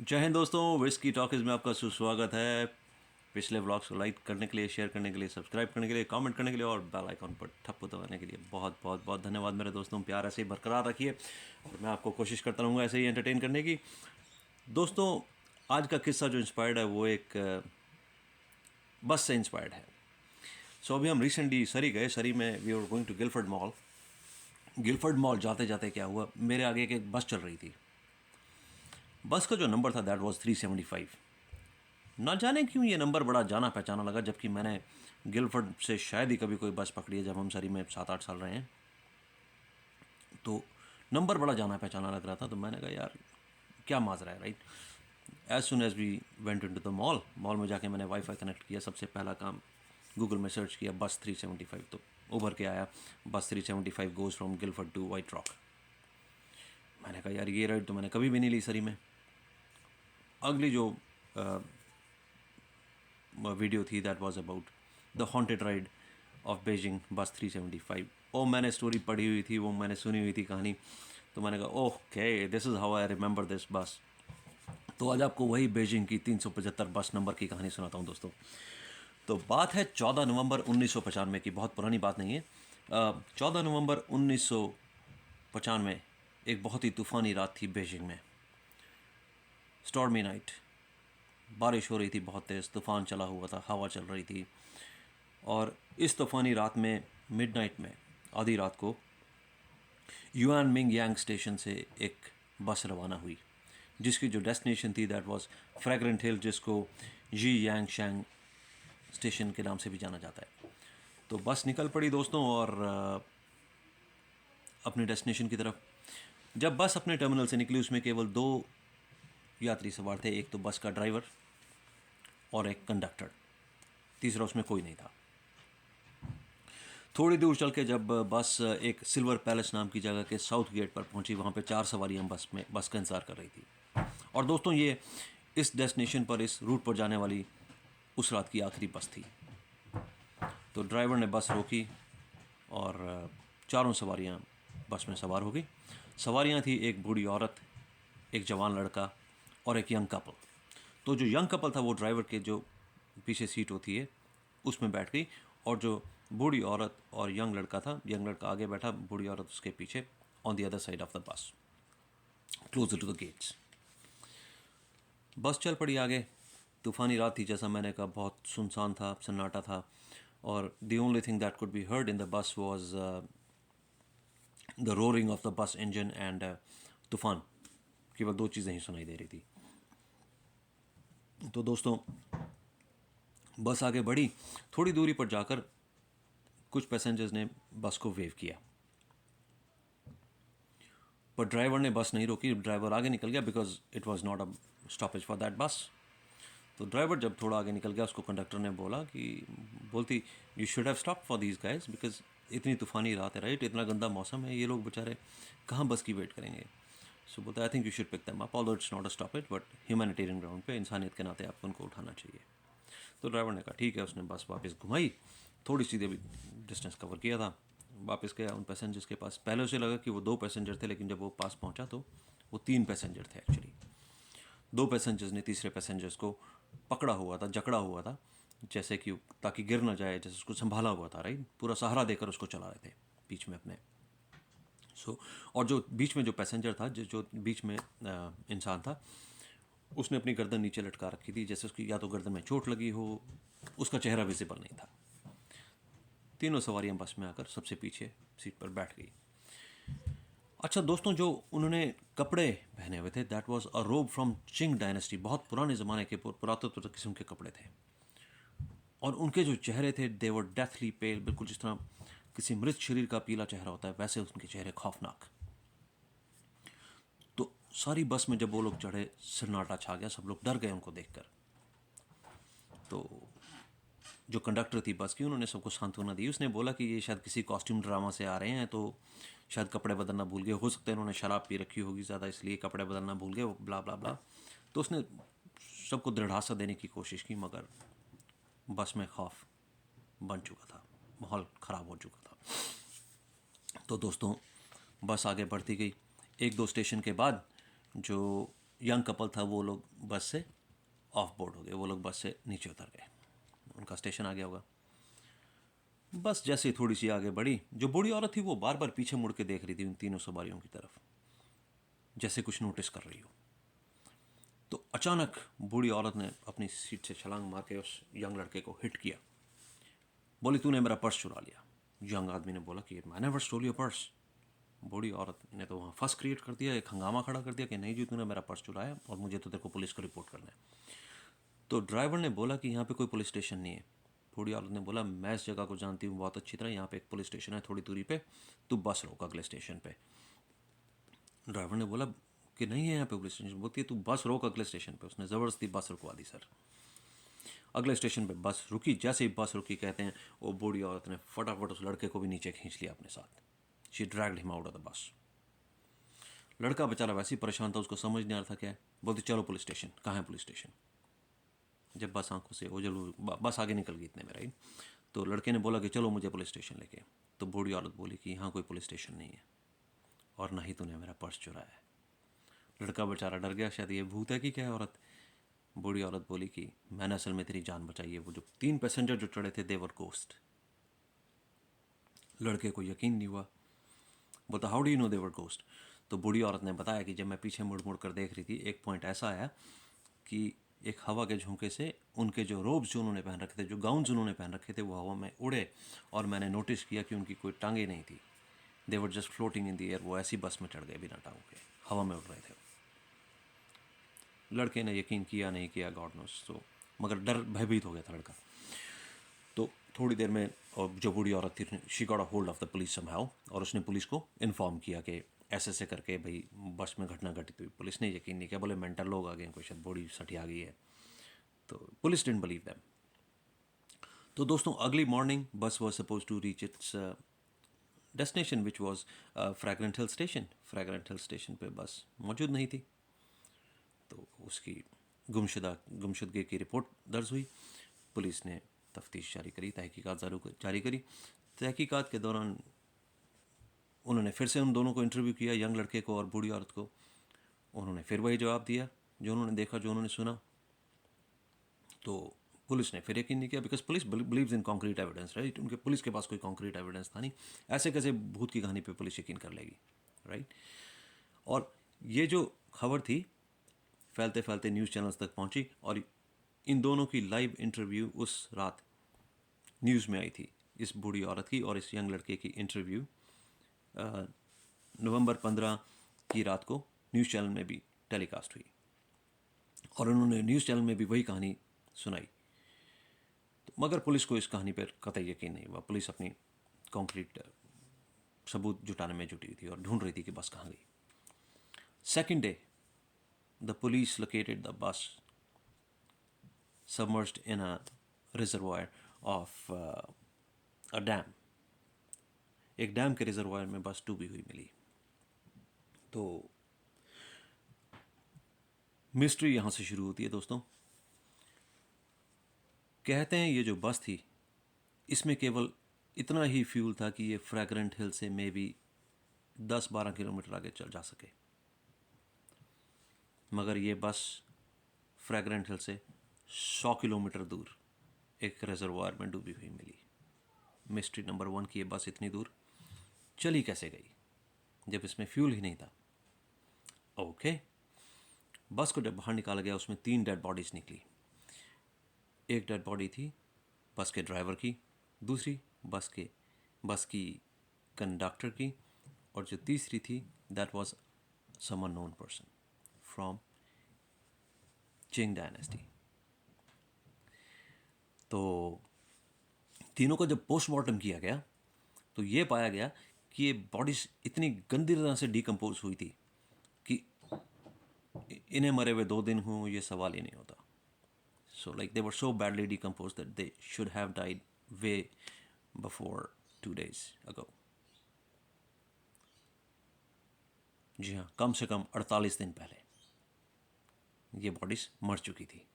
जय हिंद दोस्तों, whisky talkies में आपका सुस्वागत है। पिछले व्लॉग्स को लाइक करने के लिए, शेयर करने के लिए, सब्सक्राइब करने के लिए, कमेंट करने के लिए और बेल आइकॉन पर ठप्पू दबाने के लिए बहुत बहुत बहुत धन्यवाद मेरे दोस्तों। प्यार ऐसे ही बरकरार रखिए और मैं आपको कोशिश करता रहूँगा ऐसे ही एंटरटेन करने की। दोस्तों, आज का किस्सा जो इंस्पायर्ड है वो एक बस से इंस्पायर्ड है। अभी हम रिसेंटली सरी गए। सरी में we are going to Guildford mall. Guildford mall जाते जाते क्या हुआ, मेरे आगे एक बस चल रही थी। बस का जो नंबर था दैट वाज 375। ना जाने क्यों ये नंबर बड़ा जाना पहचाना लगा, जबकि मैंने गिलफर्ड से शायद ही कभी कोई बस पकड़ी है। जब हम सरी में 7-8 साल रहे हैं तो नंबर बड़ा जाना पहचाना लग रहा था। तो मैंने कहा यार क्या माजरा है, right. As soon as we went into the mall, mall में जाके मैंने वाईफाई कनेक्ट किया। सबसे पहला काम गूगल में सर्च किया बस 375, तो उभर के आया bus 375 goes from Guildford to White Rock. मैंने कहा यार ये राइड तो मैंने कभी भी नहीं ली सरी में। अगली जो वीडियो थी that was about the haunted ride of Beijing बस 375। ओ मैंने स्टोरी पढ़ी हुई थी, वो मैंने सुनी हुई थी कहानी। तो मैंने कहा okay, this is how I remember this बस। तो आज आपको वही बेजिंग की 375 बस नंबर की कहानी सुनाता हूँ दोस्तों। तो बात है 14 नवंबर 1995 की, बहुत पुरानी बात नहीं है। 14 नवंबर 1995 एक बहुत ही तूफ़ानी रात थी बेजिंग में। स्टॉर्मी नाइट, बारिश हो रही थी बहुत तेज़, तूफ़ान चला हुआ था, हवा चल रही थी। और इस तूफ़ानी रात में मिडनाइट में, आधी रात को, युआन मिंग यांग स्टेशन से एक बस रवाना हुई जिसकी जो डेस्टिनेशन थी दैट वाज फ्रैग्रेंट हिल, जिसको जी यांग शैंग स्टेशन के नाम से भी जाना जाता है। तो बस निकल पड़ी दोस्तों और अपने डेस्टिनेशन की तरफ। जब बस अपने टर्मिनल से निकली उसमें केवल दो यात्री सवार थे, एक तो बस का ड्राइवर और एक कंडक्टर, तीसरा उसमें कोई नहीं था। थोड़ी दूर चल के जब बस एक सिल्वर पैलेस नाम की जगह के साउथ गेट पर पहुंची, वहाँ पे 4 सवारियाँ बस का इंतज़ार कर रही थी। और दोस्तों ये इस डेस्टिनेशन पर, इस रूट पर जाने वाली उस रात की आखिरी बस थी। तो ड्राइवर ने बस रोकी और चारों सवारियाँ बस में सवार हो गई। सवारियाँ थी एक बूढ़ी औरत, एक जवान लड़का और एक यंग कपल। तो जो यंग कपल था वो ड्राइवर के जो पीछे सीट होती है उसमें बैठ गई, और जो बूढ़ी औरत और यंग लड़का था, यंग लड़का आगे बैठा, बूढ़ी औरत उसके पीछे, on the other side of the bus, closer to the gates. Bus चल पड़ी आगे। तूफ़ानी रात थी, जैसा मैंने कहा, बहुत सुनसान था, सन्नाटा था। और the only thing that could be heard in the bus was the roaring of the बस इंजन एंड तूफ़ान। केवल दो चीज़ें ही सुनाई दे रही थी। तो दोस्तों बस आगे बढ़ी। थोड़ी दूरी पर जाकर कुछ पैसेंजर्स ने बस को वेव किया, पर ड्राइवर ने बस नहीं रोकी। ड्राइवर आगे निकल गया because it was not a stoppage for that बस। तो ड्राइवर जब थोड़ा आगे निकल गया, उसको कंडक्टर ने बोलती you should have stop for these guys, because इतनी तूफ़ानी रात है, राइट, इतना गंदा मौसम है, ये लोग बेचारे कहाँ बस की वेट करेंगे। सो बोलता I think you should pick them up, although it's not a stoppage, but humanitarian ground पे इंसानियत के नाते आपको उनको उठाना चाहिए। तो ड्राइवर ने कहा ठीक है। उसने बस वापस घुमाई, थोड़ी सी देर डिस्टेंस कवर किया था, वापस गया उन पैसेंजर्स के पास। पहले उसे लगा कि वो 2 पैसेंजर थे, लेकिन जब वो पास पहुंचा तो वो 3 पैसेंजर थे एक्चुअली। 2 पैसेंजर्स ने तीसरे पैसेंजर्स को पकड़ा हुआ था, जकड़ा हुआ था, जैसे कि ताकि गिर ना जाए, जैसे उसको संभाला हुआ था, राइट, पूरा सहारा देकर उसको चला रहे थे बीच में अपने। और जो बीच में जो पैसेंजर था, जो बीच में इंसान था, उसने अपनी गर्दन नीचे लटका रखी थी, जैसे उसकी या तो गर्दन में चोट लगी हो, उसका चेहरा विजिबल नहीं था। तीनों सवारियां बस में आकर सबसे पीछे सीट पर बैठ गई। अच्छा दोस्तों, जो उन्होंने कपड़े पहने हुए थे दैट वाज अ रोब फ्रॉम चिंग डायनेस्टी, बहुत पुराने ज़माने के पुरातत्व किस्म के कपड़े थे। और उनके जो चेहरे थे दे वर डेथली पेल, बिल्कुल जिस तरह किसी मृत शरीर का पीला चेहरा होता है वैसे उनके चेहरे खौफनाक। तो सारी बस में जब वो लोग चढ़े, सन्नाटा छा गया, सब लोग डर गए उनको देखकर। तो जो कंडक्टर थी बस की, उन्होंने सबको सांत्वना दी। उसने बोला कि ये शायद किसी कॉस्ट्यूम ड्रामा से आ रहे हैं, तो शायद कपड़े बदलना भूल गए, हो सकता है उन्होंने शराब पी रखी होगी ज़्यादा, इसलिए कपड़े बदलना भूल गए, ब्ला ब्ला ब्ला। तो उसने सबको दृढ़ासा देने की कोशिश की, मगर बस में खौफ बन चुका था, माहौल ख़राब हो चुका था। तो दोस्तों बस आगे बढ़ती गई। 1-2 स्टेशन के बाद जो यंग कपल था वो लोग बस से ऑफ बोर्ड हो गए, वो लोग बस से नीचे उतर गए, उनका स्टेशन आ गया होगा। बस जैसे ही थोड़ी सी आगे बढ़ी, जो बूढ़ी औरत थी वो बार बार पीछे मुड़ के देख रही थी उन तीनों सवारियों की तरफ, जैसे कुछ नोटिस कर रही हो। तो अचानक बूढ़ी औरत ने अपनी सीट से छलांग मार के उस यंग लड़के को हिट किया, बोली तूने मेरा पर्स चुरा लिया। यंग आदमी ने बोला कि मैंने नेवर स्टोल योर पर्स। बूढ़ी औरत ने तो वहाँ फर्स्ट क्रिएट कर दिया, एक हंगामा खड़ा कर दिया कि नहीं जी तूने मेरा पर्स चुराया और मुझे तो तेरे को पुलिस को रिपोर्ट करना है। तो ड्राइवर ने बोला कि यहाँ पे कोई पुलिस स्टेशन नहीं है। बूढ़ी औरत ने बोला मैं इस जगह को जानती हूँ बहुत अच्छी तरह, यहाँ पे एक पुलिस स्टेशन है थोड़ी दूरी पे, तू बस रोक अगले स्टेशन पे। ड्राइवर ने बोला कि नहीं है यहाँ पे पुलिस स्टेशन। बोलती है तू बस रोक अगले स्टेशन पे। उसने ज़बरदस्ती बस रुकवा दी सर। अगले स्टेशन पे बस रुकी, जैसे ही बस रुकी कहते हैं वो बूढ़ी औरत ने फटाफट उस लड़के को भी नीचे खींच लिया अपने साथ। She dragged him out of the बस। लड़का बेचारा वैसे ही परेशान था, उसको समझ नहीं आ रहा था क्या है। बोलती चलो पुलिस स्टेशन। कहाँ है पुलिस स्टेशन? जब बस आंखों से ओझल, बस आगे निकल गई इतने में, राइट। तो लड़के ने बोला कि चलो मुझे पुलिस स्टेशन लेके। तो बूढ़ी औरत बोली कि यहाँ कोई पुलिस स्टेशन नहीं है और ना ही तूने मेरा पर्स चुराया है। लड़का बेचारा डर गया, शायद ये भूत है कि क्या है औरत। बूढ़ी औरत बोली कि मैंने असल में तेरी जान बचाई है। वो जो 3 पैसेंजर जो चढ़े थे देवर गोस्ट। लड़के को यकीन नहीं हुआ, बोलता how do you know there ghost? तो बूढ़ी औरत ने बताया कि जब मैं पीछे मुड़ मुड़ कर देख रही थी, एक पॉइंट ऐसा आया कि एक हवा के झोंके से उनके जो रोब्स जो उन्होंने पहन रखे थे, जो गाउन्स उन्होंने पहन रखे थे, वो हवा में उड़े और मैंने नोटिस किया कि उनकी कोई टांगे नहीं थी। They were just floating in the air. वो ऐसी बस में चढ़ गए बिना टांगों के, हवा में उड़ रहे थे। लड़के ने यकीन किया नहीं किया, गॉड नोस। तो मगर डर भयभीत हो गया था लड़का। तो थोड़ी देर में और जो बूढ़ी औरत थी, she got a hold of the police somehow, और उसने पुलिस को इन्फॉर्म किया कि ऐसे ऐसे करके भाई बस में घटना घटित हुई। पुलिस ने यकीन नहीं किया, बोले मेंटल लोग आ गए, कोई शायद बॉडी सटी आ गई है। तो पुलिस डिडंट बिलीव दैम। तो दोस्तों अगली morning bus was suppose to reach its destination which was fragrant hill station. Fragrant hill station पे बस मौजूद नहीं थी। तो उसकी गुमशुदगी की रिपोर्ट दर्ज हुई। पुलिस ने तफ्तीश जारी करी, तहकीकात जारी करी। तहकीकात के दौरान उन्होंने फिर से उन दोनों को इंटरव्यू किया, यंग लड़के को और बूढ़ी औरत को। उन्होंने फिर वही जवाब दिया जो उन्होंने देखा, जो उन्होंने सुना। तो पुलिस ने फिर यकीन नहीं किया, because police believes in concrete evidence, right. उनके पुलिस के पास कोई कॉन्क्रीट एविडेंस था नहीं। ऐसे कैसे भूत की कहानी पे पुलिस यकीन कर लेगी, राइट। और ये जो खबर थी फैलते फैलते न्यूज़ चैनल्स तक पहुंची और इन दोनों की लाइव इंटरव्यू उस रात न्यूज़ में आई थी। इस बूढ़ी औरत की और इस यंग लड़के की इंटरव्यू नवंबर 15 की रात को न्यूज़ चैनल में भी टेलीकास्ट हुई और उन्होंने न्यूज़ चैनल में भी वही कहानी सुनाई। तो मगर पुलिस को इस कहानी पर कतई यकीन नहीं हुआ। पुलिस अपनी कॉन्क्रीट सबूत जुटाने में जुटी हुई थी और ढूंढ रही थी कि बस कहाँ गई। Second day the police located the bus submerged in a reservoir of a dam. एक डैम के रिजर्वायर में बस डूबी हुई मिली। तो मिस्ट्री यहाँ से शुरू होती है दोस्तों। कहते हैं ये जो बस थी इसमें केवल इतना ही फ्यूल था कि ये फ्रैग्रेंट हिल से मे बी 10-12 किलोमीटर आगे चल जा सके, मगर ये बस फ्रैग्रेंट हिल से 100 किलोमीटर दूर एक रिजर्वायर में डूबी हुई मिली। मिस्ट्री नंबर 1 की ये बस इतनी दूर चली कैसे गई जब इसमें फ्यूल ही नहीं था। ओके, बस को जब बाहर निकाला गया उसमें 3 डेड बॉडीज निकली। एक डेड बॉडी थी बस के ड्राइवर की, दूसरी बस की कंडक्टर की, और जो तीसरी थी that was some unknown person from Qing dynasty. तो तीनों का जब पोस्टमार्टम किया गया तो ये पाया गया कि ये बॉडीज इतनी गंदी तरह से डिकम्पोज हुई थी कि इन्हें मरे हुए 2 दिन हों ये सवाल ही नहीं होता। So like they were so badly decompose that they should have died way before 2 days अगो। जी हाँ, कम से कम 48 दिन पहले ये बॉडीज मर चुकी थी।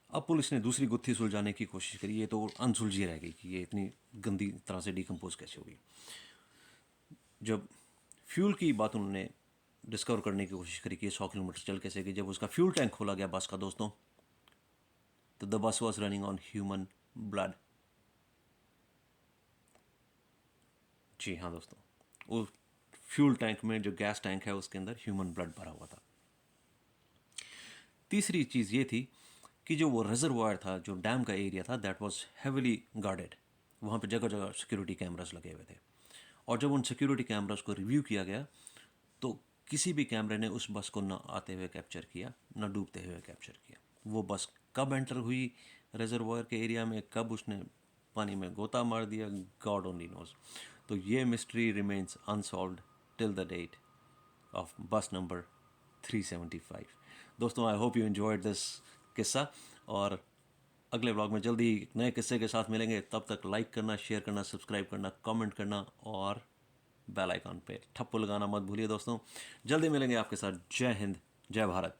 अब पुलिस ने दूसरी गुत्थी सुलझाने की कोशिश करी, ये तो अनसुलझी रह गई कि ये इतनी गंदी तरह से डिकम्पोज कैसे होगी। जब फ्यूल की बात उन्होंने डिस्कवर करने की कोशिश करी कि 100 किलोमीटर चल कैसे गई। जब उसका फ्यूल टैंक खोला गया बस का दोस्तों, तो the bus was running on human blood. जी हाँ दोस्तों, वो फ्यूल टैंक में जो गैस टैंक है उसके अंदर ह्यूमन ब्लड भरा हुआ था। तीसरी चीज़ ये थी कि जो वो रिजर्वायर था, जो डैम का एरिया था, दैट वाज हेविली गार्डेड। वहाँ पे जगह जगह सिक्योरिटी कैमरास लगे हुए थे। और जब उन सिक्योरिटी कैमरास को रिव्यू किया गया, तो किसी भी कैमरे ने उस बस को ना आते हुए कैप्चर किया, ना डूबते हुए कैप्चर किया। वो बस कब एंटर हुई रिजर्वायर के एरिया में, कब उसने पानी में गोता मार दिया, गॉड ओनली नोज। तो ये mystery remains unsolved till the date of bus number 375। दोस्तों, I hope you enjoyed this किस्सा, और अगले व्लॉग में जल्दी एक नए किस्से के साथ मिलेंगे। तब तक लाइक करना, शेयर करना, सब्सक्राइब करना, कमेंट करना और बेल आइकॉन पे ठप्पू लगाना मत भूलिए दोस्तों। जल्दी मिलेंगे आपके साथ। जय हिंद, जय भारत।